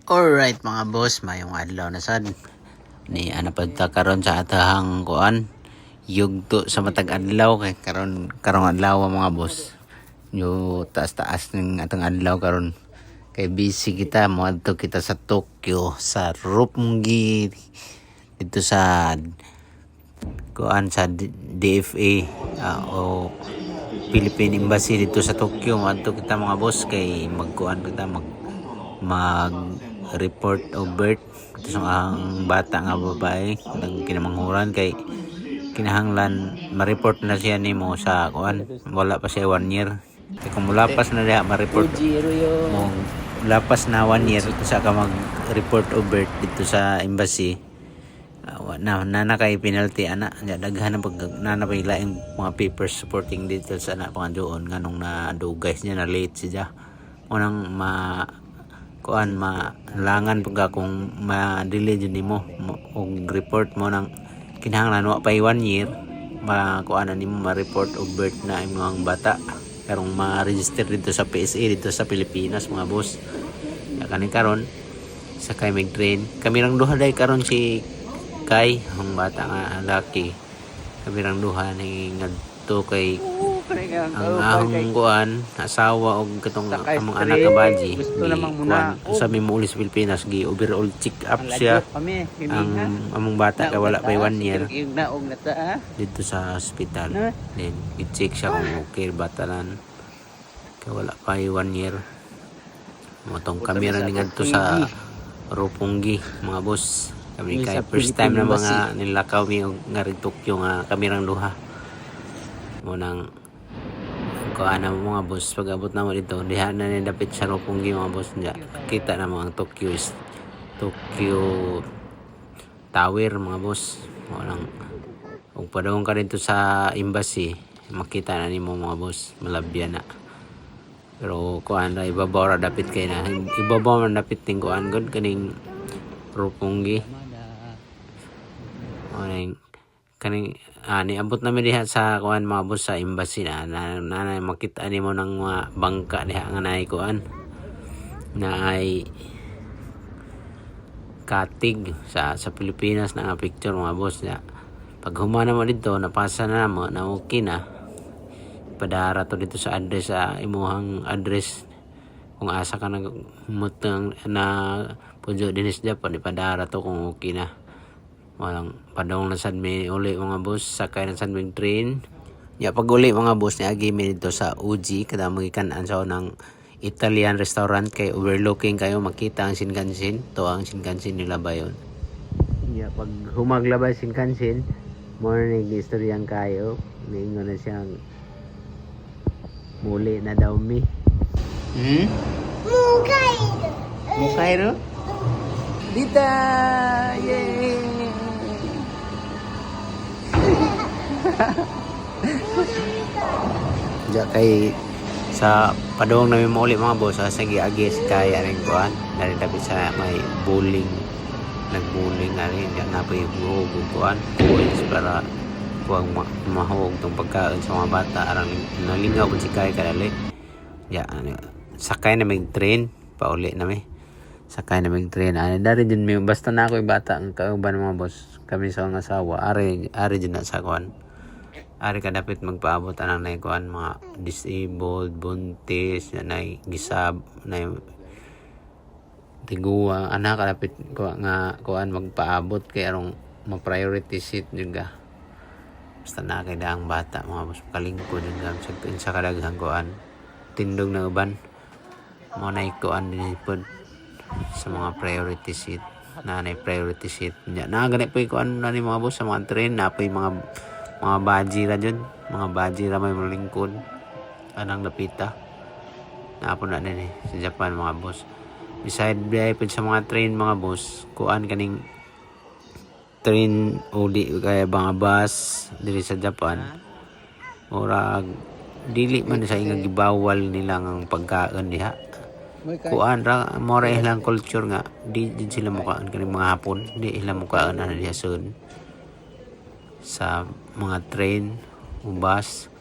Alright mga boss, mayong adlaw na sad. Ni ana pagta karon sa atahang kuan. Yugto sa matag adlaw kay karong adlaw mga boss. Yo taas-taas ng atang adlaw karon. Kay busy kita mo adto kita sa Tokyo sa Roppongi dito sa kuan sa DFA o Philippine Embassy dito sa Tokyo. Mo adto kita mga boss kay magkuan kita mag report of birth ito ang bata nga babae nang kinamanghuran kay kinahanglan ma-report na siya nimo sa kuan wala pa siya 1 year kay kung mulapas na diha ma-report mo lapas na 1 year sa ka mag-report of birth dito sa embassy na kay penalty ana daghan na pag nanapay laing mga papers supporting details ana pangadoon nganong na dugay niya na late siya unang kuan malangan pagka kung ma-delay jud nimo og report mo nang kinahanglan wa pa 1 year kuan nimo ma-report og birth na imong bata karong ma-register dito sa PSA dito sa Pilipinas mga boss kani karon sa kay mag-train kami lang duha day karon si Kai ang bata nga laki kami lang duha ni ngadto kay ang ahong kuan asawa og katong among anak ka baji kuan sabi mo ulit sa Pilipinas gi overall check up siya ang among bata kay wala pa 1 year dito sa hospital then i-check siya kung okay batalan kay wala pa 1 year motong kamera ni ngadto sa Roppongi mga boss kami kay first time na mga nilakaw mi og nga Tokyo nga kamerang duha mo nang kuan na mga boss pag abot na mo dito diha na ni dapit sa Roppongi mga boss niya kita na mo ang Tokyo Tower mga boss mo lang ug padung ka dito sa embassy makita na nimo mga boss malabyan na pero kuan ra ibabaw ra dapit kay na ibabaw man dapit ting kuan gud kaning Roppongi kaning niabot namin diha sa kuan mga boss sa embassy na makita nimo ng mga bangka diha nga naay kuan naay katig sa Pilipinas na nga picture mga boss na pag humana mo dito napasa na mo na okay na padara to dito sa address sa imuhang address kung asa ka nagmutang na Pujo Dinis Japan ipadara to kung okay na walang padong na sad mi uli mga boss sakay na sad mi train ya pag uli mga boss ni agi mi dito sa Uji kada magikan-an sa ng Italian restaurant kay overlooking kayo makita ang Shinkansen to ang Shinkansen nila ba yun ya pag humaglabay Shinkansen morning istoryan kayo mingon na siyang muli na daw mi Mukairo Dita yay Diya kay sa padong namin mo ulit mga boss sa giagis kaya rin kuan dari dapat sa may bowling nag-bowling na rin diyan na po yung kuan points para huwag mahog tong pagkaon sa mga bata arang nalingaw po si kaya kadali diya sakay na may train pauli na may sakay na may train dari din may basta na ako yung bata ang kauban mga boss kami sa mga asawa ari din na sa kuan ari ka dapat magpaabot anang na kuan mga disabled buntis na gisab na tiguwa anak ka dapat nga kuan magpaabot kay arong ma-priority seat juga basta na kay daang bata mga boss kalingkod juga sa kadaghang kuan tindog na uban mo na kuan din pod sa mga priority seat na priority seat na ganit po kuan na ni mga boss sa mga train na po mga baji ra dyan mga baji ra may malingkod anang lapita na po na din sa Japan mga boss beside po sa mga train mga boss kuan kaning train o di kaya mga bus diri sa Japan murag dili man sa inga gibawal nila ang pagkaon diha kuan ra mo ra ilang culture nga di sila mukaan kaning mga hapon di ilang mukaan ana diha sud sa mga train o bus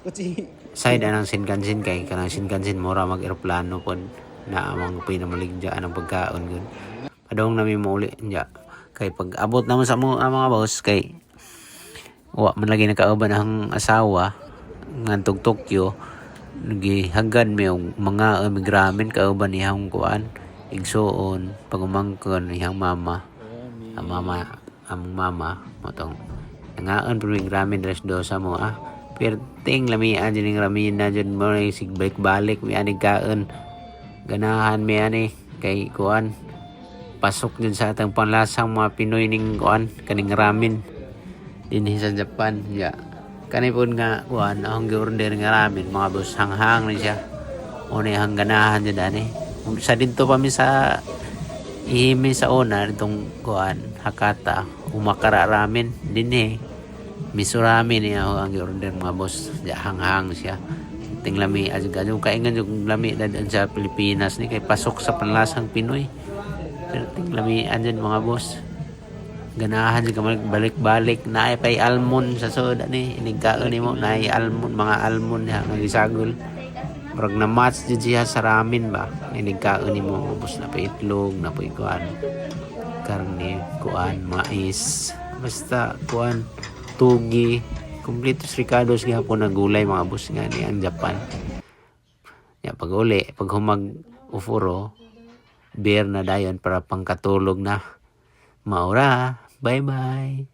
side anang Shinkansen kay kanang Shinkansen mura mag eroplano pod na amang pinamaligya ang pagkaon gun padong nami mauli nya. Kay pag abot naman sa mga boss kay wa man lagi nakauban ang asawa ngantog Tokyo gihagad mi og mga migramin kauban niyang kuan igsuon pagumangkon niyang mama ang mama motong nangaan pero migramin res do sa mo perting lamian din ramina jud mo sig balik mi ani kaon ganahan mi ani kay kuan pasok din sa atang panlasang mga Pinoy ning kuan kaning ramen dinhi sa Japan ya kanay po nga kuan ang gi-order nga ramen mga boss hanghang ni siya una hang ganahan jud ani sa dito pa mi sa ihimi sa una itong kuan Hakata umakara ramen dinhi miso ramen niya ang gi-order mga boss ya hanghang siya ting lami agad kaingan yung lami dadaan sa Pilipinas ni kay pasok sa panlasang Pinoy pero ting lami andyan mga boss ganahan ka balik-balik naay pay almond sa soda ni inigkaon nimo naay almond mga almond nga gisagol murag na match jud siya sa ramen ba inigkaon nimo ubos na pa itlog na pa kuan karne kuan mais basta kuan tugi kompletos ricados gyapon na gulay mga boss nga ni ang Japan ya pag uli pag humag ufuro beer na dayon para pangkatulog na maura bye bye